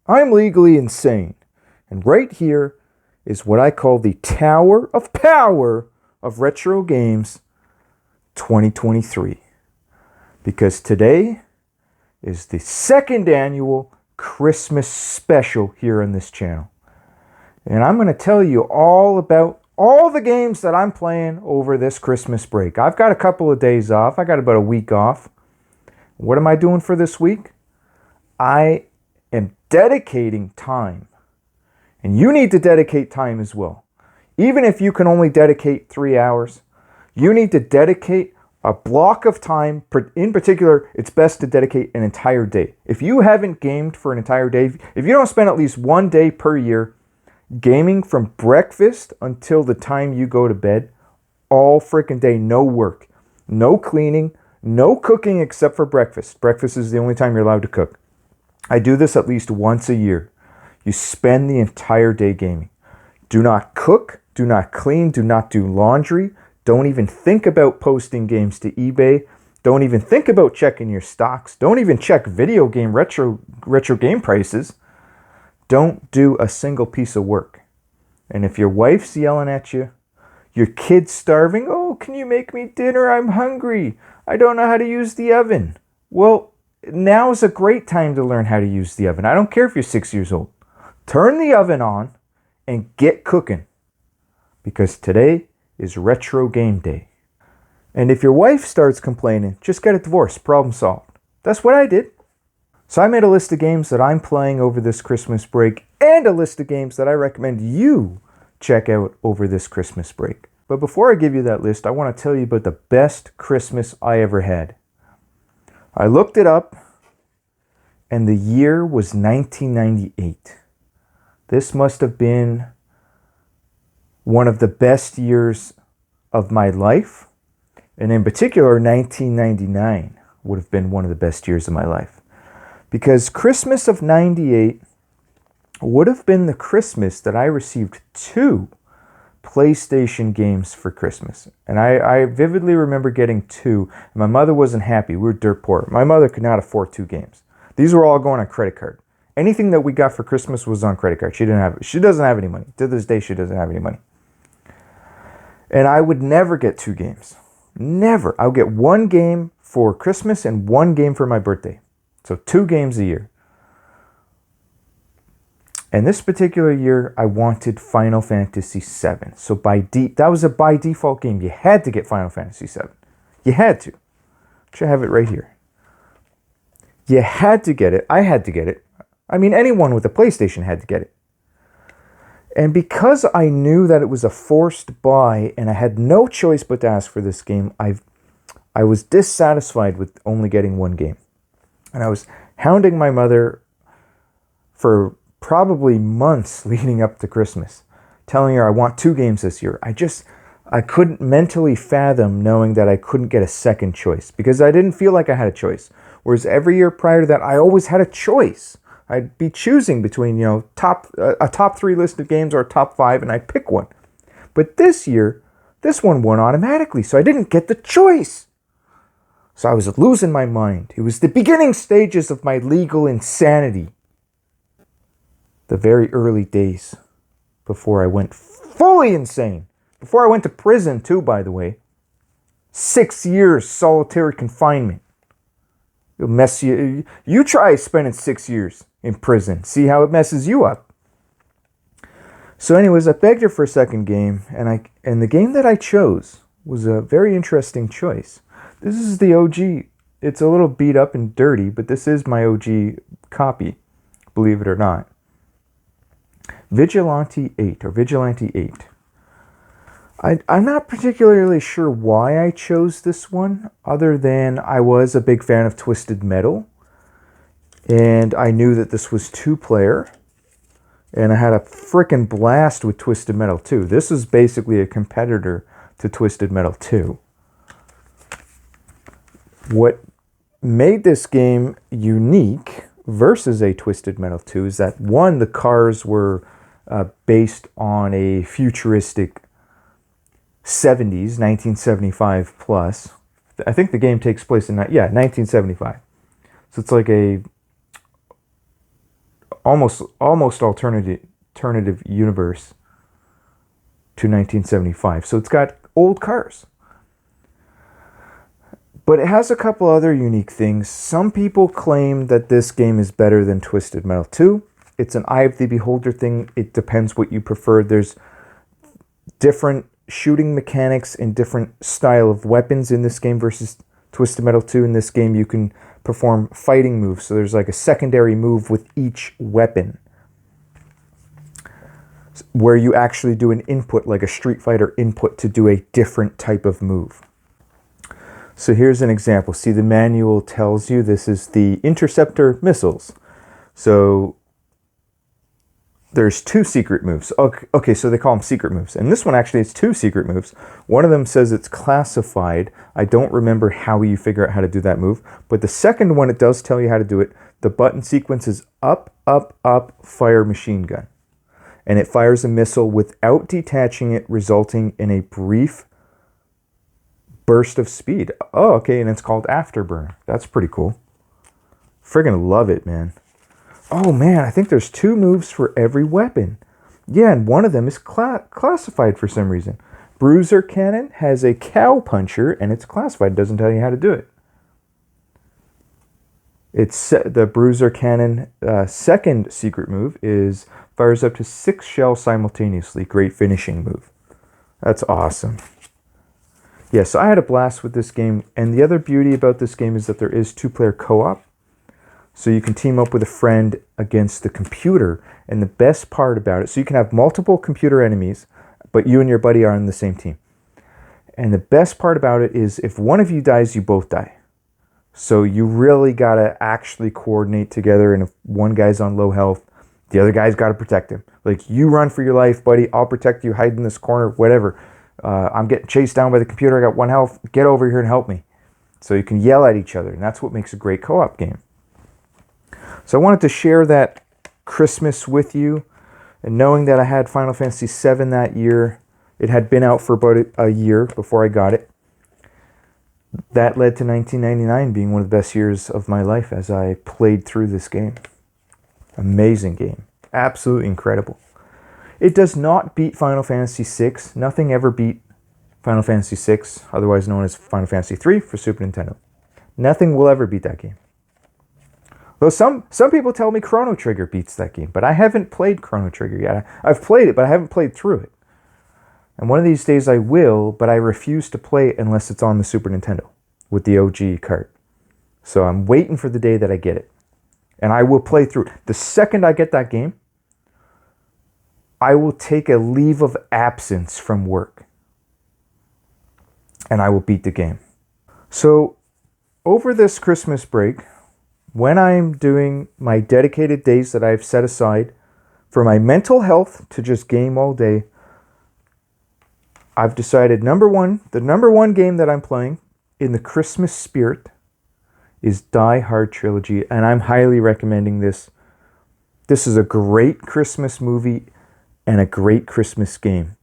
I'm legally insane. And right here is what I call the Tower of Power of Retro Games 2023. Because today is the second annual Christmas special here on this channel. And I'm going to tell you all about all the games that I'm playing over this Christmas break. I've got a couple of days off. I got about a week off. What am I doing for this week? I am dedicating time. And you need to dedicate time as well. Even if you can only dedicate 3 hours, you need to dedicate a block of time. In particular, it's best to dedicate an entire day. If you haven't gamed for an entire day, if you don't spend at least 1 day per year gaming from breakfast until the time you go to bed, all freaking day, no work, no cleaning, no cooking except for breakfast. Breakfast is the only time you're allowed to cook. I do this at least once a year. You spend the entire day gaming. Do not cook, do not clean, do not do laundry. Don't even think about posting games to eBay. Don't even think about checking your stocks. Don't even check video game retro game prices. Don't do a single piece of work. And if your wife's yelling at you, your kid's starving, oh, can you make me dinner? I'm hungry. I don't know how to use the oven. Well, now is a great time to learn how to use the oven. I don't care if you're 6 years old. Turn the oven on and get cooking. Because today is Retro Game Day. And if your wife starts complaining, just get a divorce. Problem solved. That's what I did. So I made a list of games that I'm playing over this Christmas break and a list of games that I recommend you check out over this Christmas break. But before I give you that list, I want to tell you about the best Christmas I ever had. I looked it up and the year was 1998. This must have been one of the best years of my life. And in particular, 1999 would have been one of the best years of my life. Because Christmas of 98 would have been the Christmas that I received 2 PlayStation games for Christmas. And I vividly remember getting 2. And my mother wasn't happy. We were dirt poor. My mother could not afford 2 games. These were all going on credit card. Anything that we got for Christmas was on credit card. She doesn't have any money. To this day, she doesn't have any money. And I would never get 2 games. Never. I would get 1 game for Christmas and 1 game for my birthday. So 2 games a year. And this particular year, I wanted Final Fantasy VII. So that was a by default game. You had to get Final Fantasy VII. You had to. Actually, I have it right here. You had to get it. I had to get it. I mean, anyone with a PlayStation had to get it. And because I knew that it was a forced buy and I had no choice but to ask for this game, I was dissatisfied with only getting 1 game. And I was hounding my mother for probably months leading up to Christmas, telling her I want 2 games this year. I couldn't mentally fathom knowing that I couldn't get a second choice because I didn't feel like I had a choice. Whereas every year prior to that, I always had a choice. I'd be choosing between, a top 3 list of games or a top 5, and I'd pick one. But this year, this one won automatically, so I didn't get the choice. So I was losing my mind. It was the beginning stages of my legal insanity. The very early days before I went fully insane. Before I went to prison too, by the way. 6 years solitary confinement. It'll mess you. You try spending 6 years in prison. See how it messes you up. So anyways, I begged her for a second game, and the game that I chose was a very interesting choice. This is the OG. It's a little beat up and dirty, but this is my OG copy, believe it or not. Vigilante 8. I'm not particularly sure why I chose this one, other than I was a big fan of Twisted Metal, and I knew that this was 2-player, and I had a frickin' blast with Twisted Metal 2. This is basically a competitor to Twisted Metal 2. What made this game unique versus a Twisted Metal 2 is that, 1, the cars were based on a futuristic 70s, 1975 plus. I think the game takes place in 1975. So it's like a almost alternative universe to 1975. So it's got old cars. But it has a couple other unique things. Some people claim that this game is better than Twisted Metal 2. It's an eye of the beholder thing. It depends what you prefer. There's different shooting mechanics and different style of weapons in this game versus Twisted Metal 2. In this game, you can perform fighting moves. So there's like a secondary move with each weapon, where you actually do an input, like a Street Fighter input, to do a different type of move. So here's an example. See, the manual tells you this is the interceptor missiles. So there's 2 secret moves. Okay, so they call them secret moves. And this one actually is 2 secret moves. One of them says it's classified. I don't remember how you figure out how to do that move. But the second one, it does tell you how to do it. The button sequence is up, up, up, fire machine gun. And it fires a missile without detaching it, resulting in a brief burst of speed. Oh, okay, and it's called Afterburn. That's pretty cool. Friggin' love it, man. Oh, man, I think there's 2 moves for every weapon. Yeah, and one of them is classified for some reason. Bruiser Cannon has a cow puncher, and it's classified. It doesn't tell you how to do it. It's the Bruiser Cannon second secret move is fires up to 6 shells simultaneously. Great finishing move. That's awesome. Yeah, so I had a blast with this game, and the other beauty about this game is that there is 2-player co-op. So you can team up with a friend against the computer, and the best part about it, so you can have multiple computer enemies, but you and your buddy are on the same team. And the best part about it is if one of you dies, you both die. So you really got to actually coordinate together, and if one guy's on low health, the other guy's got to protect him. Like, you run for your life, buddy, I'll protect you, hide in this corner, whatever. I'm getting chased down by the computer, I got 1 health, get over here and help me. So you can yell at each other, and that's what makes a great co-op game. So I wanted to share that Christmas with you, and knowing that I had Final Fantasy VII that year, it had been out for about a year before I got it. That led to 1999 being one of the best years of my life as I played through this game. Amazing game. Absolutely incredible. It does not beat Final Fantasy VI. Nothing ever beat Final Fantasy VI, otherwise known as Final Fantasy III for Super Nintendo. Nothing will ever beat that game. Though some people tell me Chrono Trigger beats that game, but I haven't played Chrono Trigger yet. I've played it, but I haven't played through it. And one of these days I will, but I refuse to play it unless it's on the Super Nintendo with the OG cart. So I'm waiting for the day that I get it. And I will play through it. The second I get that game, I will take a leave of absence from work. And I will beat the game. So over this Christmas break, when I'm doing my dedicated days that I've set aside for my mental health to just game all day, I've decided the number one game that I'm playing in the Christmas spirit is Hard Trilogy, and I'm highly recommending this. This is a great Christmas movie and a great Christmas game.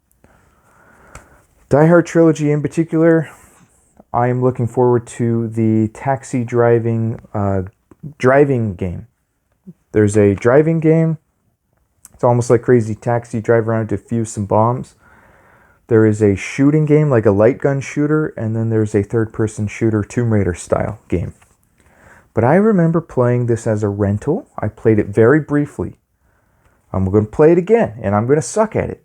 Hard Trilogy in particular, I am looking forward to the taxi driving game. There's a driving game. It's almost like Crazy Taxi, drive around to defuse some bombs. There is a shooting game, like a light gun shooter, and then there's a third-person shooter, Tomb Raider style game. But I remember playing this as a rental. I played it very briefly. I'm going to play it again, and I'm going to suck at it.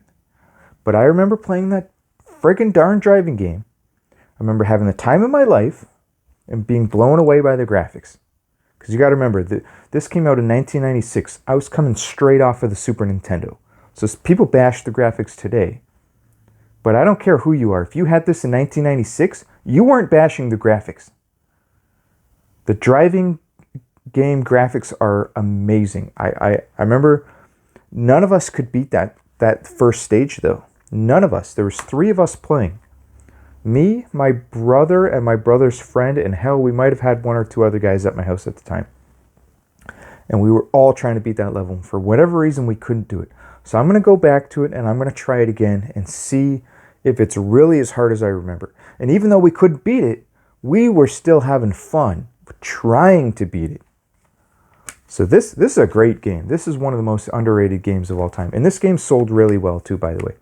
But I remember playing that friggin' darn driving game. I remember having the time of my life and being blown away by the graphics. Because you got to remember, this came out in 1996. I was coming straight off of the Super Nintendo. So people bash the graphics today. But I don't care who you are. If you had this in 1996, you weren't bashing the graphics. The driving game graphics are amazing. I remember none of us could beat that first stage, though. None of us. There was 3 of us playing. Me, my brother, and my brother's friend, and hell, we might have had 1 or 2 other guys at my house at the time. And we were all trying to beat that level. For whatever reason, we couldn't do it. So I'm going to go back to it, and I'm going to try it again and see if it's really as hard as I remember. And even though we couldn't beat it, we were still having fun trying to beat it. So this is a great game. This is one of the most underrated games of all time. And this game sold really well too, by the way.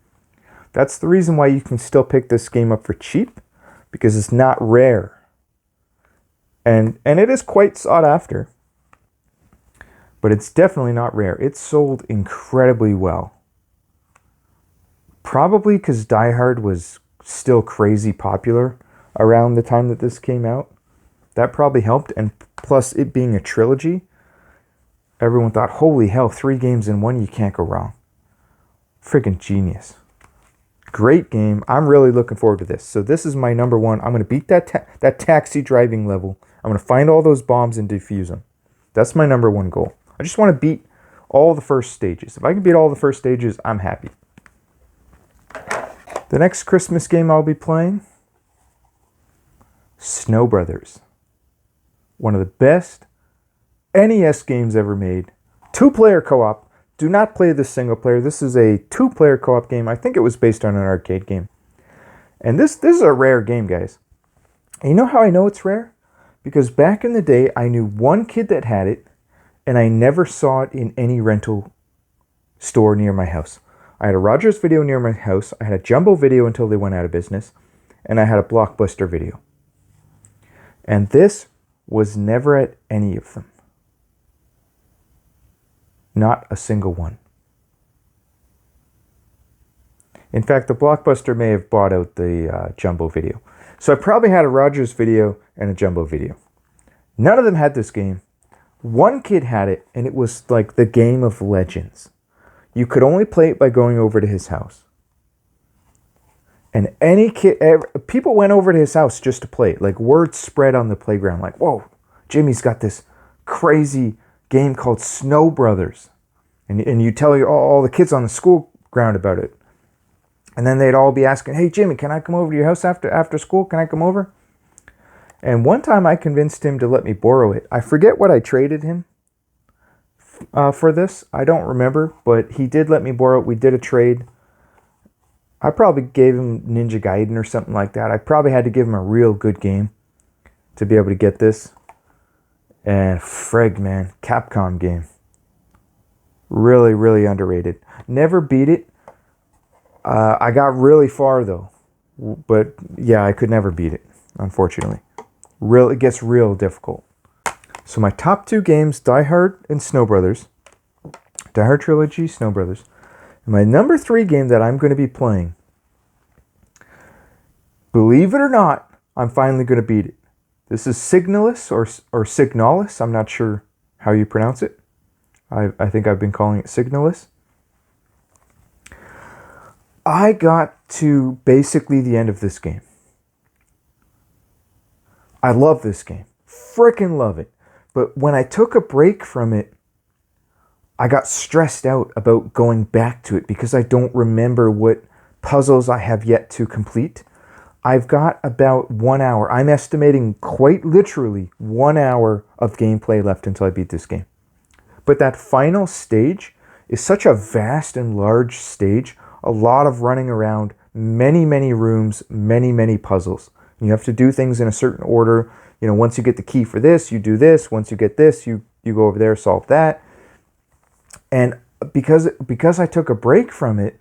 That's the reason why you can still pick this game up for cheap, because it's not rare. And it is quite sought after. But it's definitely not rare. It sold incredibly well. Probably because Die Hard was still crazy popular around the time that this came out. That probably helped. And plus it being a trilogy, everyone thought, holy hell, 3 games in one, you can't go wrong. Freaking genius. Great game. I'm really looking forward to this. So this is my number one. I'm going to beat that taxi driving level. I'm going to find all those bombs and defuse them. That's my number one goal. I just want to beat all the first stages. If I can beat all the first stages, I'm happy. The next Christmas game I'll be playing, Snow Brothers. One of the best NES games ever made. 2-player co-op. Do not play this single player. This is a 2-player co-op game. I think it was based on an arcade game. And this is a rare game, guys. And you know how I know it's rare? Because back in the day, I knew one kid that had it, and I never saw it in any rental store near my house. I had a Rogers Video near my house. I had a Jumbo Video until they went out of business. And I had a Blockbuster Video. And this was never at any of them. Not a single one. In fact, the Blockbuster may have bought out the Jumbo Video. So I probably had a Rogers Video and a Jumbo Video. None of them had this game. One kid had it, and it was like the game of legends. You could only play it by going over to his house. And any kid, people went over to his house just to play it. Like, word spread on the playground. Like, whoa, Jimmy's got this crazy game called Snow Brothers. And you tell all the kids on the school ground about it. And then they'd all be asking, hey, Jimmy, can I come over to your house after school? Can I come over? And one time I convinced him to let me borrow it. I forget what I traded him for this. I don't remember, but he did let me borrow it. We did a trade. I probably gave him Ninja Gaiden or something like that. I probably had to give him a real good game to be able to get this. And frig, man, Capcom game. Really, really underrated. Never beat it. I got really far though. But yeah, I could never beat it, unfortunately. It gets real difficult. So my top 2 games, Die Hard and Snow Brothers. Die Hard Trilogy, Snow Brothers. And my number 3 game that I'm going to be playing, believe it or not, I'm finally going to beat it. This is Signalis or Signalis. I'm not sure how you pronounce it. I think I've been calling it Signalis. I got to basically the end of this game. I love this game. Frickin' love it. But when I took a break from it, I got stressed out about going back to it because I don't remember what puzzles I have yet to complete. I've got about 1 hour. I'm estimating quite literally 1 hour of gameplay left until I beat this game. But that final stage is such a vast and large stage. A lot of running around, many, many rooms, many, many puzzles. You have to do things in a certain order. You know, once you get the key for this, you do this. Once you get this, you go over there, solve that. And because I took a break from it,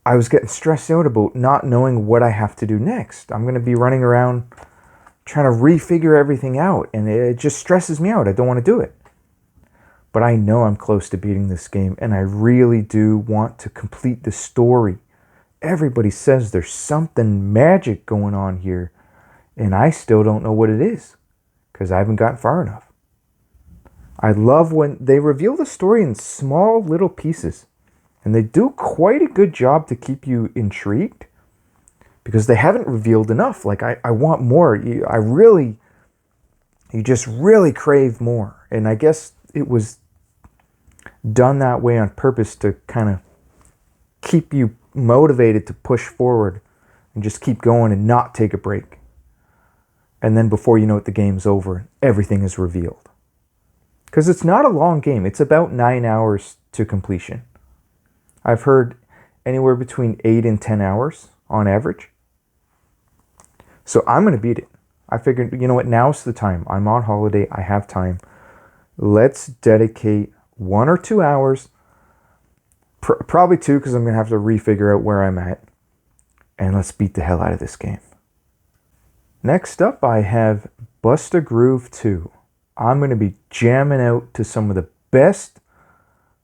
I was getting stressed out about not knowing what I have to do next. I'm going to be running around trying to refigure everything out, and it just stresses me out. I don't want to do it. But I know I'm close to beating this game, and I really do want to complete the story. Everybody says there's something magic going on here, and I still don't know what it is because I haven't gotten far enough. I love when they reveal the story in small little pieces, and they do quite a good job to keep you intrigued because they haven't revealed enough. Like, I want more. You just really crave more. And I guess it was done that way on purpose to kind of keep you motivated to push forward and just keep going and not take a break. And then before you know it, the game's over. Everything is revealed. Because it's not a long game. It's about 9 hours to completion. I've heard anywhere between 8 and 10 hours on average. So I'm going to beat it. I figured, you know what, now's the time. I'm on holiday. I have time. let's dedicate 1 or 2 hours, probably 2 because I'm going to have to refigure out where I'm at, and let's beat the hell out of this game. Next up, I have Bust a Groove 2. I'm going to be jamming out to some of the best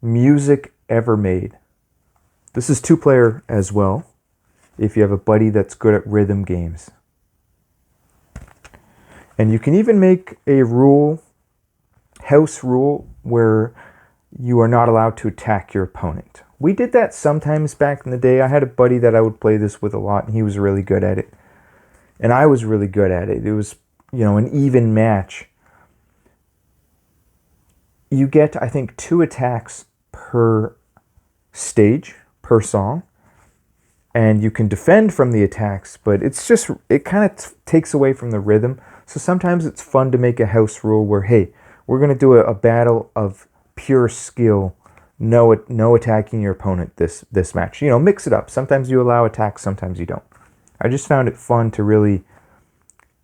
music ever made. This is 2-player as well, if you have a buddy that's good at rhythm games. And you can even make a house rule, where you are not allowed to attack your opponent. We did that sometimes back in the day. I had a buddy that I would play this with a lot, and he was really good at it. And I was really good at it. It was, an even match. You get, I think, 2 attacks per stage, per song. And you can defend from the attacks, but it kind of takes away from the rhythm. So sometimes it's fun to make a house rule where, hey, we're going to do a battle of pure skill, no attacking your opponent this match. Mix it up. Sometimes you allow attacks, sometimes you don't. I just found it fun to really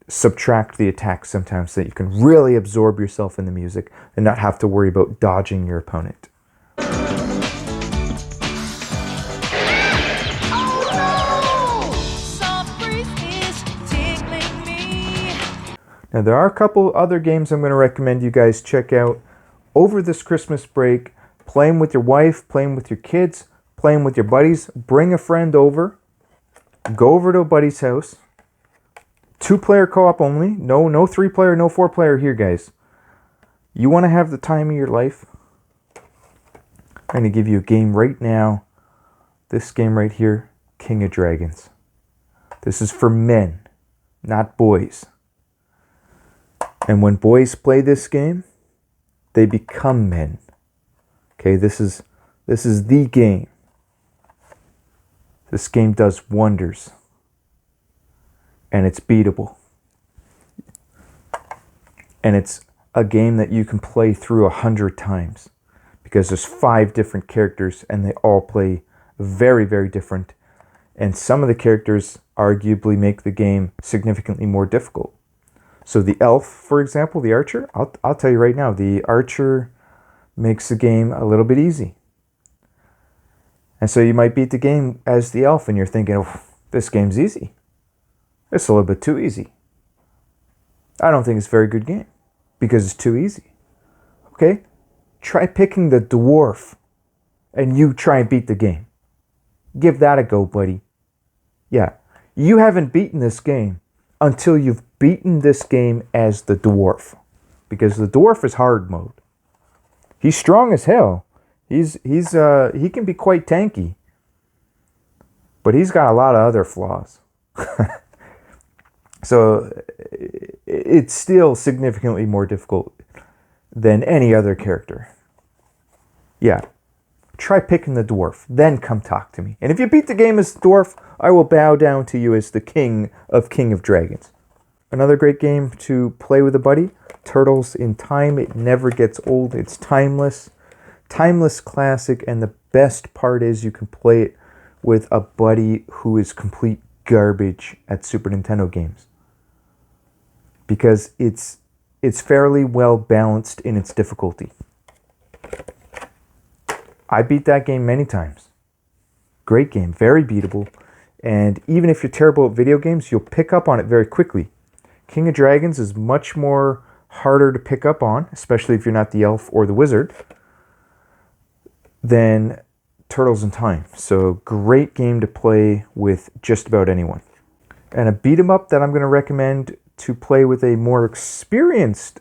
subtract the attacks sometimes so that you can really absorb yourself in the music and not have to worry about dodging your opponent. Now, there are a couple other games I'm going to recommend you guys check out over this Christmas break. Play them with your wife, play them with your kids, play them with your buddies. Bring a friend over. Go over to a buddy's house. 2-player co-op only. No 3-player, no 4-player here, guys. You want to have the time of your life? I'm going to give you a game right now. This game right here, King of Dragons. This is for men, not boys. And when boys play this game, they become men. Okay, this is the game. This game does wonders. And it's beatable. And it's a game that you can play through 100 times. Because there's 5 different characters and they all play very, very different. And some of the characters arguably make the game significantly more difficult. So the elf, for example, the archer, I'll tell you right now, the archer makes the game a little bit easy. And so you might beat the game as the elf and you're thinking, oh, this game's easy. It's a little bit too easy. I don't think it's a very good game because it's too easy. Okay? Try picking the dwarf and you try and beat the game. Give that a go, buddy. Yeah. You haven't beaten this game until you've beaten this game as the dwarf. Because the dwarf is hard mode. He's strong as hell. He can be quite tanky. But he's got a lot of other flaws. So it's still significantly more difficult than any other character. Yeah. Try picking the dwarf, then come talk to me. And if you beat the game as the dwarf, I will bow down to you as the King of Dragons. Another great game to play with a buddy, Turtles in Time. It never gets old. It's timeless. Timeless classic, and the best part is you can play it with a buddy who is complete garbage at Super Nintendo games. Because it's fairly well balanced in its difficulty. I beat that game many times. Great game, very beatable. And even if you're terrible at video games, you'll pick up on it very quickly. King of Dragons is much more harder to pick up on, especially if you're not the elf or the wizard, than Turtles in Time. So great game to play with just about anyone. And a beat 'em up that I'm going to recommend to play with a more experienced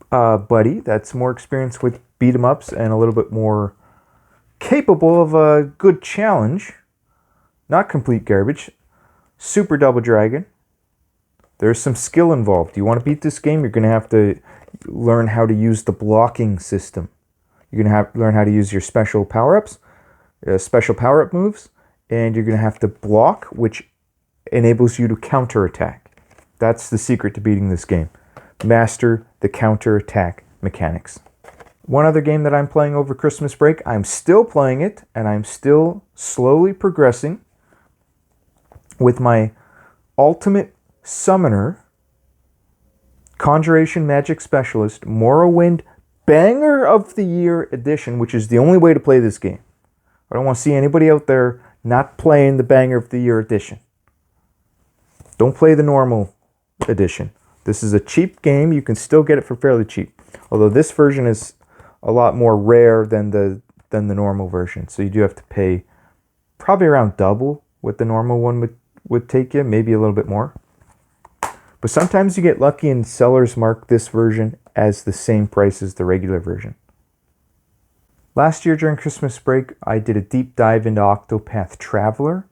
buddy that's more experienced with beat 'em ups and a little bit more capable of a good challenge, not complete garbage. Super Double Dragon. There's some skill involved. You want to beat this game, you're going to have to learn how to use the blocking system. You're going to have to learn how to use your special power-ups, special power-up moves, and you're going to have to block, which enables you to counterattack. That's the secret to beating this game. Master the counterattack mechanics. One other game that I'm playing over Christmas break, I'm still playing it, and I'm still slowly progressing with my Ultimate Summoner Conjuration Magic Specialist Morrowind Banger of the Year Edition, which is the only way to play this game. I don't want to see anybody out there not playing the Banger of the Year Edition. Don't play the normal edition. This is a cheap game. You can still get it for fairly cheap. Although this version is a lot more rare than the normal version. So you do have to pay probably around double what the normal one would take you, maybe a little bit more. But sometimes you get lucky and sellers mark this version as the same price as the regular version. Last year during Christmas break, I did a deep dive into Octopath Traveler.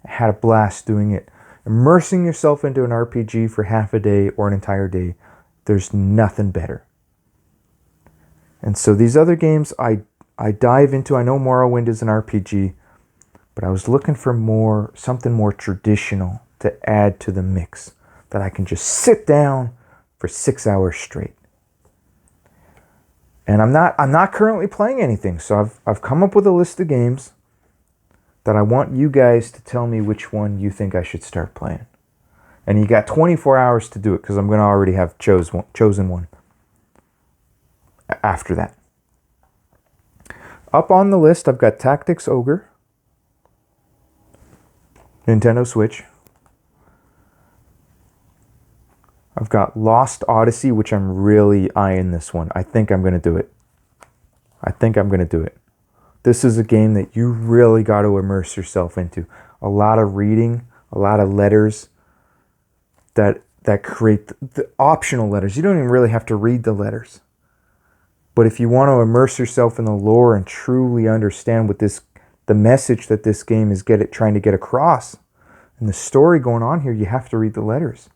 I had a blast doing it. Immersing yourself into an RPG for half a day or an entire day, there's nothing better. And so these other games I dive into. I know Morrowind is an RPG, but I was looking for something more traditional to add to the mix that I can just sit down for 6 hours straight. And I'm not currently playing anything, so I've come up with a list of games that I want you guys to tell me which one you think I should start playing. And you got 24 hours to do it, because I'm going to already have chosen one after that. Up on the list, I've got Tactics Ogre, Nintendo Switch. I've got Lost Odyssey, which I'm really eyeing this one. I think I'm going to do it. This is a game that you really got to immerse yourself into. A lot of reading, a lot of letters that create the optional letters. You don't even really have to read the letters. But if you want to immerse yourself in the lore and truly understand what the message that this game is trying to get across, and the story going on here, you have to read the letters.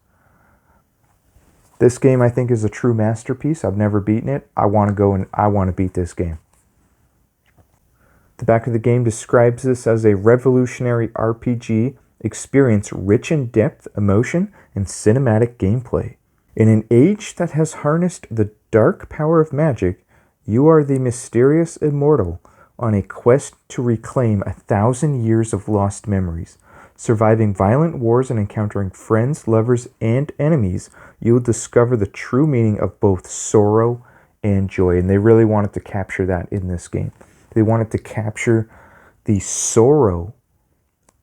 This game, I think, is a true masterpiece. I've never beaten it. I want to beat this game. The back of the game describes this as a revolutionary RPG experience rich in depth, emotion, and cinematic gameplay. In an age that has harnessed the dark power of magic, you are the mysterious immortal on a quest to reclaim 1,000 years of lost memories. Surviving violent wars and encountering friends, lovers, and enemies, you will discover the true meaning of both sorrow and joy. And they really wanted to capture that in this game. They wanted to capture the sorrow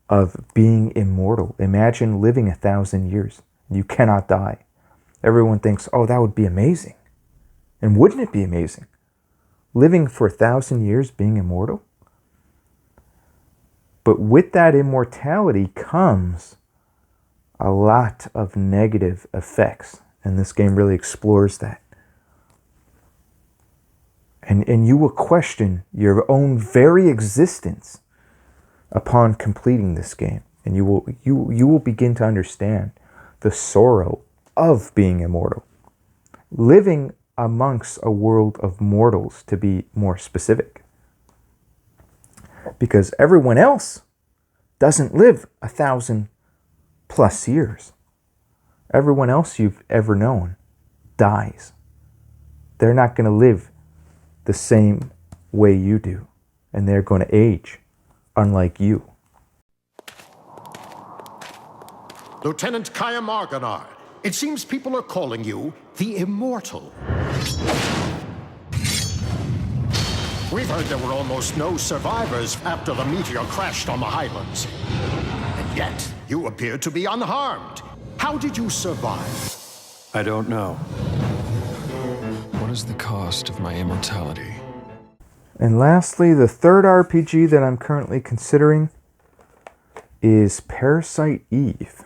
of being immortal. Imagine living 1,000 years. You cannot die. Everyone thinks, oh, that would be amazing. And wouldn't it be amazing? Living for 1,000 years, being immortal? But with that immortality comes a lot of negative effects. And this game really explores that. And you will question your own very existence upon completing this game. And you will begin to understand the sorrow of being immortal. Living amongst a world of mortals, to be more specific. Because everyone else doesn't live 1,000+ years. Everyone else you've ever known dies. They're not going to live the same way you do. And they're going to age unlike you. Lieutenant Kaya Marganar, it seems people are calling you the Immortal. We've heard there were almost no survivors after the meteor crashed on the Highlands. And yet, you appear to be unharmed. How did you survive? I don't know. What is the cost of my immortality? And lastly, the third RPG that I'm currently considering is Parasite Eve.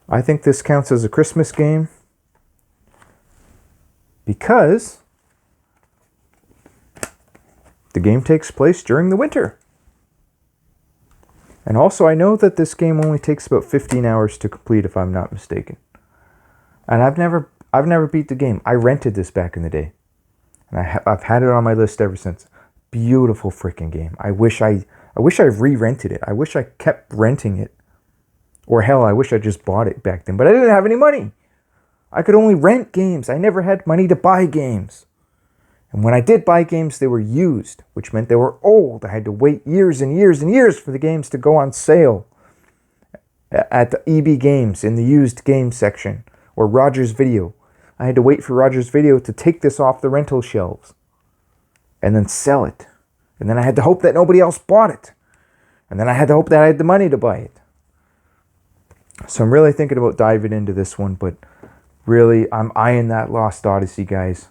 I think this counts as a Christmas game because the game takes place during the winter. And also I know that this game only takes about 15 hours to complete, if I'm not mistaken. And I've never beat the game. I rented this back in the day. And I've had it on my list ever since. Beautiful freaking game. I wish I re-rented it. I wish I kept renting it. Or hell, I wish I just bought it back then. But I didn't have any money. I could only rent games. I never had money to buy games. And when I did buy games, they were used, which meant they were old. I had to wait years and years and years for the games to go on sale at the EB Games in the used game section, Or Rogers Video. I had to wait for Rogers Video to take this off the rental shelves and then sell it. And then I had to hope that nobody else bought it. And then I had to hope that I had the money to buy it. So I'm really thinking about diving into this one, but really, I'm eyeing that Lost Odyssey, guys.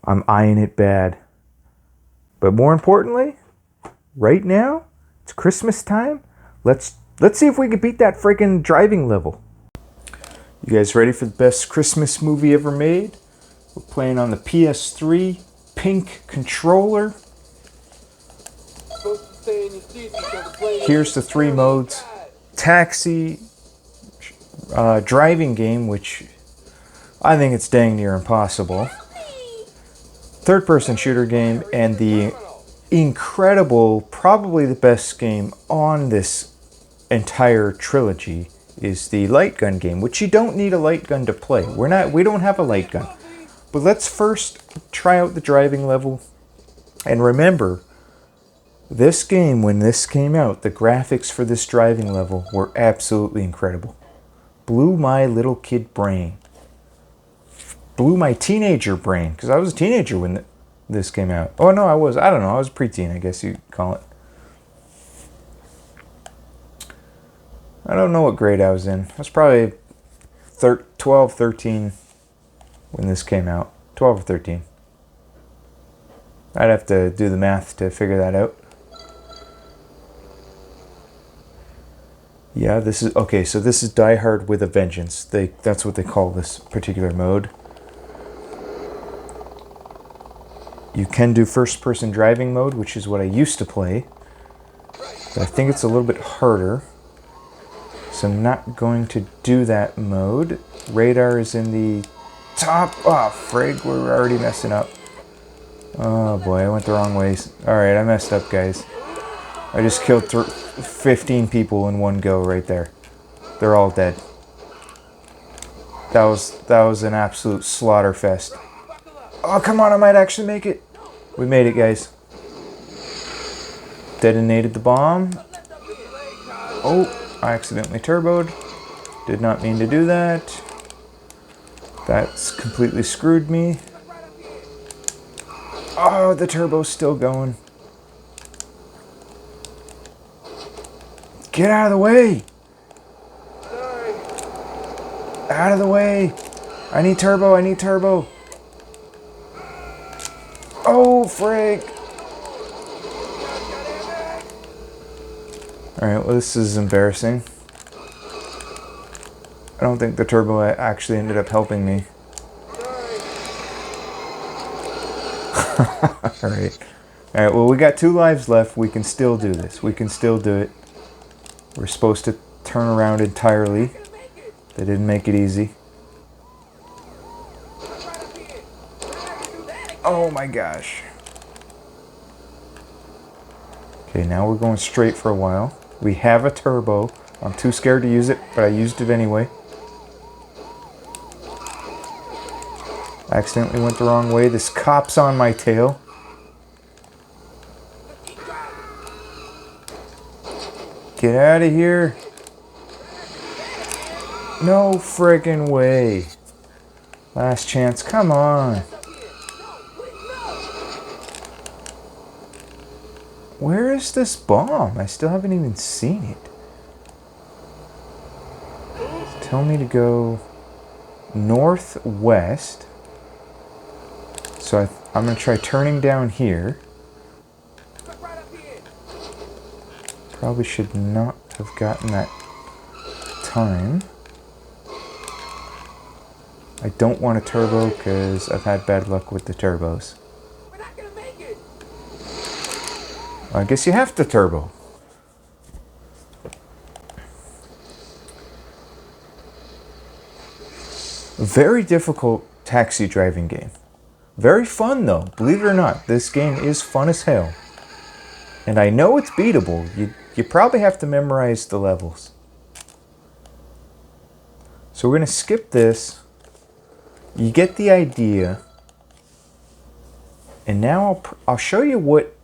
I'm eyeing it bad. But more importantly, right now, it's Christmas time. Let's see if we can beat that freaking driving level. You guys ready for the best Christmas movie ever made? We're playing on the PS3 pink controller. Here's the 3 modes. Taxi, driving game, which I think it's dang near impossible. Third-person shooter game, and the incredible, probably the best game on this entire trilogy is the light gun game, which you don't need a light gun to play. We don't have a light gun. But let's first try out the driving level. And remember, this game, when this came out, the graphics for this driving level were absolutely incredible. Blew my little kid brain. Blew my teenager brain, because I was a teenager when this came out. Oh no, I don't know, I was a preteen, I guess you'd call it. I don't know what grade I was in. I was probably 12, 13 when this came out. 12 or 13. I'd have to do the math to figure that out. Yeah, this is okay. So this is Die Hard with a Vengeance. That's what they call this particular mode. You can do first-person driving mode, which is what I used to play. But I think it's a little bit harder. So I'm not going to do that mode. Radar is in the top. Oh, frig, we're already messing up. Oh boy, I went the wrong ways. Alright, I messed up, guys. I just killed 15 people in one go right there. They're all dead. That was an absolute slaughter fest. Oh, come on, I might actually make it. We made it, guys. Detonated the bomb. Oh, I accidentally turboed. Did not mean to do that. That's completely screwed me. Oh, the turbo's still going. Get out of the way! Out of the way! I need turbo, I need turbo! Oh, frig! Alright, well this is embarrassing. I don't think the turbo actually ended up helping me. Alright. Alright, well we got 2 lives left. We can still do this. We can still do it. We're supposed to turn around entirely. They didn't make it easy. Oh my gosh. Okay, now we're going straight for a while. We have a turbo. I'm too scared to use it, but I used it anyway. Accidentally went the wrong way. This cop's on my tail. Get out of here. No friggin' way. Last chance. Come on. Where is this bomb? I still haven't even seen it. Tell me to go northwest. So I'm going to try turning down here. Probably should not have gotten that time. I don't want a turbo because I've had bad luck with the turbos. I guess you have to turbo. Very difficult taxi driving game. Very fun though, believe it or not. This game is fun as hell. And I know it's beatable. You probably have to memorize the levels. So we're going to skip this. You get the idea. And now I'll show you what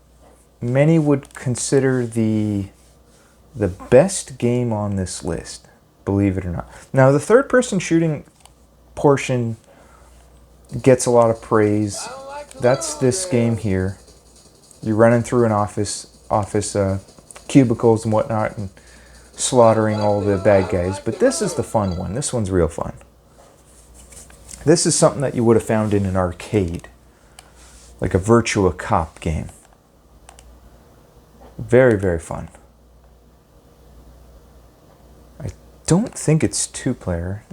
many would consider the best game on this list, believe it or not. Now, the third-person shooting portion gets a lot of praise. That's this game here. You're running through an office cubicles and whatnot and slaughtering all the bad guys. But this is the fun one. This one's real fun. This is something that you would have found in an arcade, like a Virtua Cop game. Very, very fun. I don't think it's 2-player.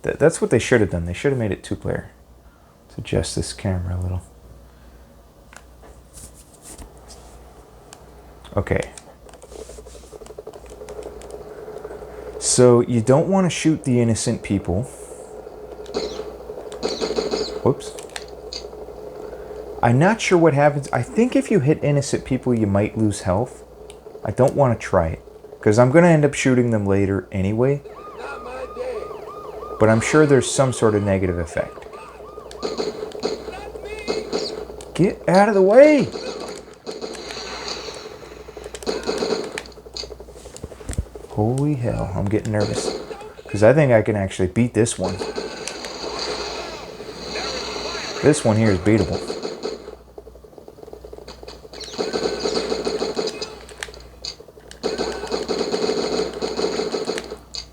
That's what they should have done. They should have made it 2-player. Let's adjust this camera a little. Okay. So you don't want to shoot the innocent people. Whoops. I'm not sure what happens. I think if you hit innocent people, you might lose health. I don't want to try it, because I'm going to end up shooting them later anyway. But I'm sure there's some sort of negative effect. Get out of the way! Holy hell, I'm getting nervous. Because I think I can actually beat this one. This one here is beatable.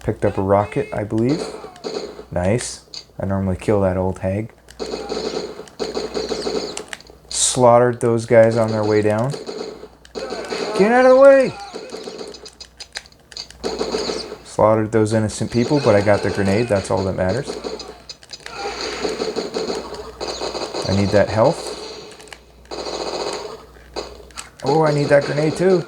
Picked up a rocket, I believe. Nice. I normally kill that old hag. Slaughtered those guys on their way down. Get out of the way! Slaughtered those innocent people, but I got the grenade. That's all that matters. I need that health. Oh, I need that grenade too.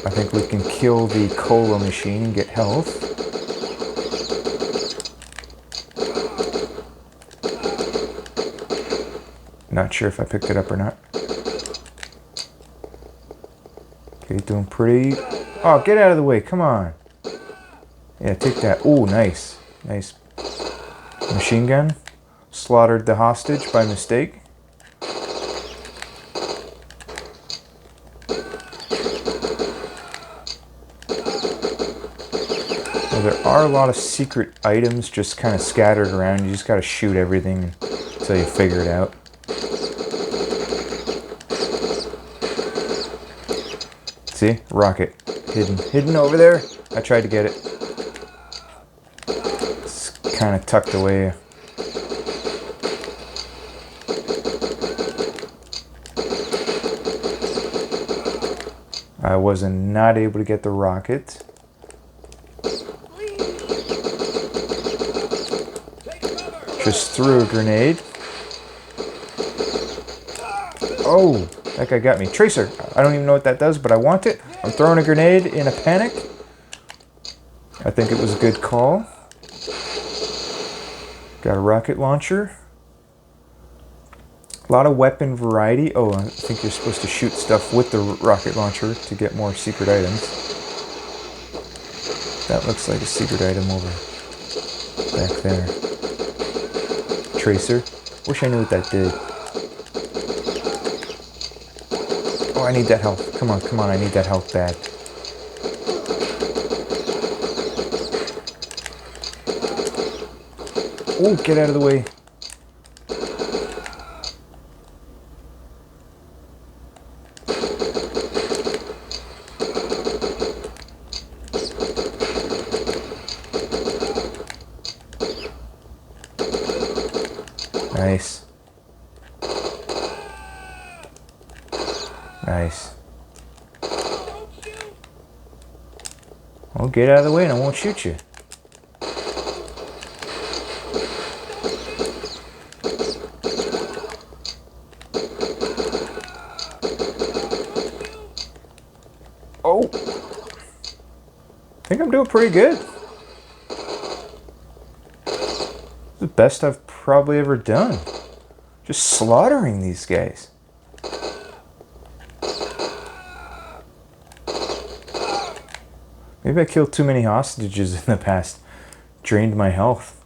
I think we can kill the cola machine and get health. Not sure if I picked it up or not. Okay, doing pretty... Oh, get out of the way, come on. Yeah, take that. Oh, nice. Nice. Machine gun. Slaughtered the hostage by mistake. Well, there are a lot of secret items just kind of scattered around. You just gotta shoot everything until you figure it out. See? Rocket. Hidden over there. I tried to get it. It's kind of tucked away. I was not able to get the rocket. Just threw a grenade. Oh! That guy got me. Tracer. I don't even know what that does, but I want it. I'm throwing a grenade in a panic. I think it was a good call. Got a rocket launcher. A lot of weapon variety. Oh, I think you're supposed to shoot stuff with the rocket launcher to get more secret items. That looks like a secret item over back there. Tracer. Wish I knew what that did. Oh, I need that health. Come on, I need that health bad. Oh, get out of the way. Nice. Nice. Well, get out of the way and I won't shoot you. Oh! I think I'm doing pretty good. The best I've probably ever done. Just slaughtering these guys. Maybe I killed too many hostages in the past. Drained my health.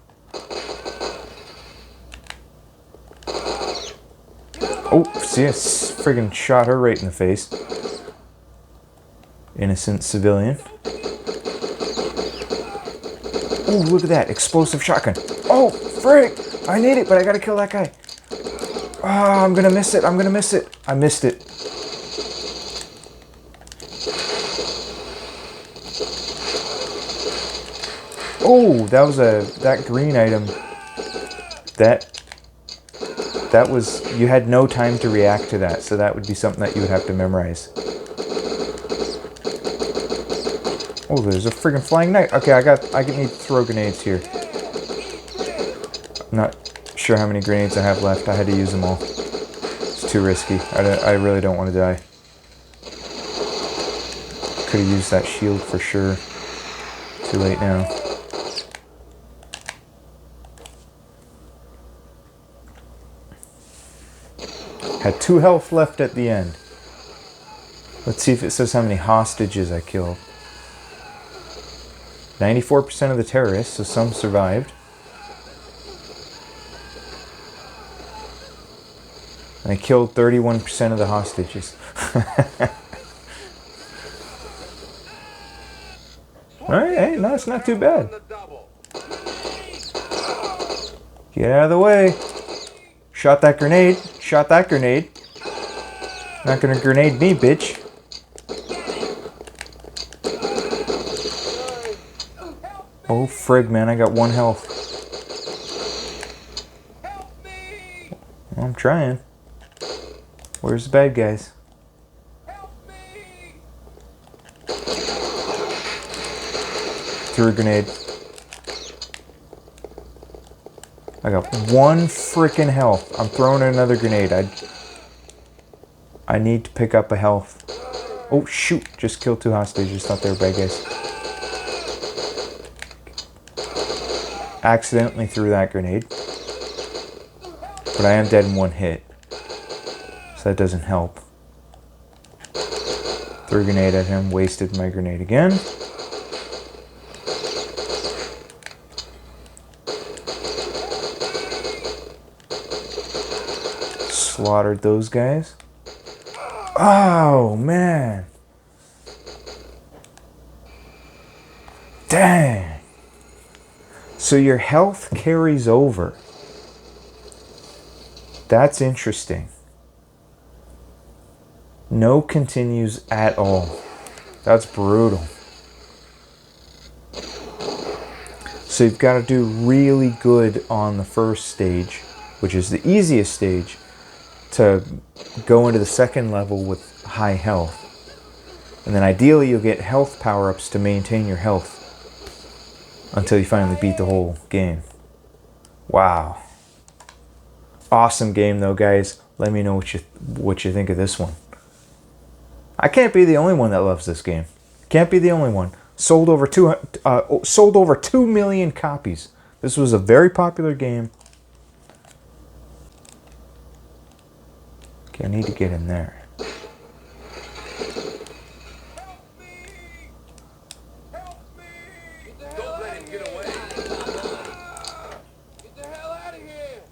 Oh, see, I friggin' shot her right in the face. Innocent civilian. Oh, look at that. Explosive shotgun. Oh, frick! I need it, but I gotta kill that guy. Ah, I'm gonna miss it. I'm gonna miss it. I missed it. Oh, that was that green item. That was, you had no time to react to that, so that would be something that you would have to memorize. Oh, there's a friggin' flying knight. Okay, I need to throw grenades here. I'm not sure how many grenades I have left. I had to use them all. It's too risky. I really don't want to die. Could have used that shield for sure. Too late now. Had 2 health left at the end. Let's see if it says how many hostages I killed. 94% of the terrorists, so some survived. And I killed 31% of the hostages. Alright, hey, no, it's not too bad. Get out of the way. Shot that grenade. Shot that grenade. Not gonna grenade me, bitch. Oh, frig, man, I got 1 health. Well, I'm trying. Where's the bad guys? Threw a grenade. I got 1 freaking health. I'm throwing another grenade. I need to pick up a health. Oh, shoot. Just killed 2 hostages. Thought they were bad guys. Accidentally threw that grenade. But I am dead in 1 hit. So that doesn't help. Threw a grenade at him. Wasted my grenade again. Slaughtered those guys. Oh, man. Dang. So your health carries over. That's interesting. No continues at all. That's brutal. So you've got to do really good on the first stage, which is the easiest stage, to go into the second level with high health. And then ideally you'll get health power-ups to maintain your health until you finally beat the whole game. Wow. Awesome game though, guys. Let me know what you think of this one. I can't be the only one that loves this game. Can't be the only one. Sold over 2 million copies. This was a very popular game. Okay, I need to get in there. Don't let him get away. Get the hell out of here.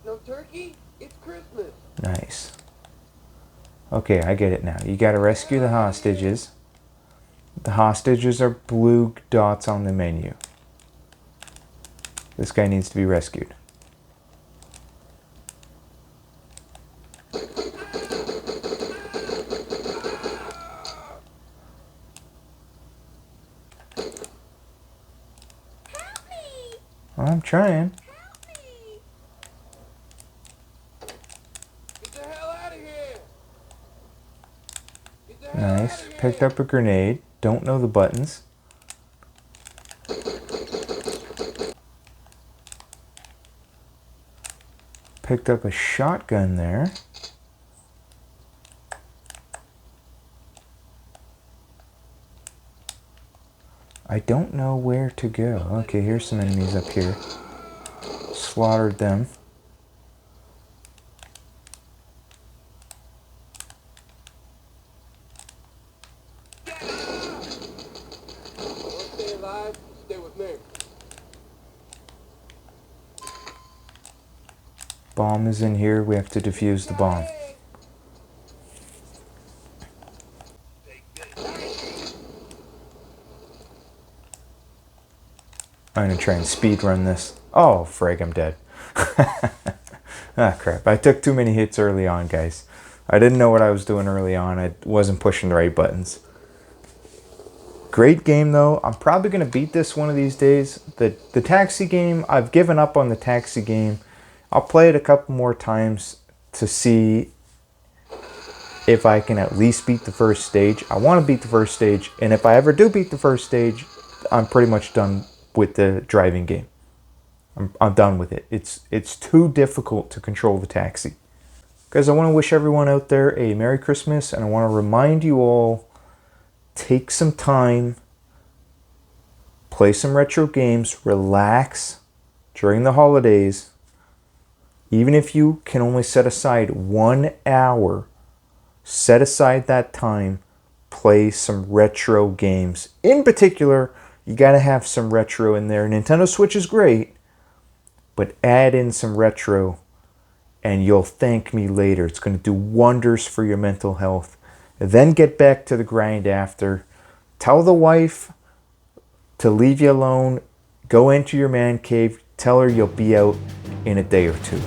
No turkey? It's Christmas. Nice. Okay, I get it now. You gotta rescue the hostages. The hostages are blue dots on the menu. This guy needs to be rescued. I'm trying. Get the hell out of here. Nice. Picked up a grenade. Don't know the buttons. Picked up a shotgun there. I don't know where to go. Okay, here's some enemies up here. Slaughtered them. Stay alive, stay with me. Bomb is in here. We have to defuse the bomb. even try and speed run this. Oh, frig, I'm dead. Ah, crap. I took too many hits early on, guys. I didn't know what I was doing early on. I wasn't pushing the right buttons. Great game, though. I'm probably going to beat this one of these days. The taxi game, I've given up on the taxi game. I'll play it a couple more times to see if I can at least beat the first stage. I want to beat the first stage, and if I ever do beat the first stage, I'm pretty much done with the driving game. I'm done with it. It's too difficult to control the taxi. Guys, I want to wish everyone out there a Merry Christmas, and I want to remind you all, take some time, play some retro games, relax during the holidays. Even if you can only set aside 1 hour, set aside that time, play some retro games. In particular, you got to have some retro in there. Nintendo Switch is great, but add in some retro and you'll thank me later. It's going to do wonders for your mental health. And then get back to the grind after. Tell the wife to leave you alone. Go into your man cave. Tell her you'll be out in a day or two.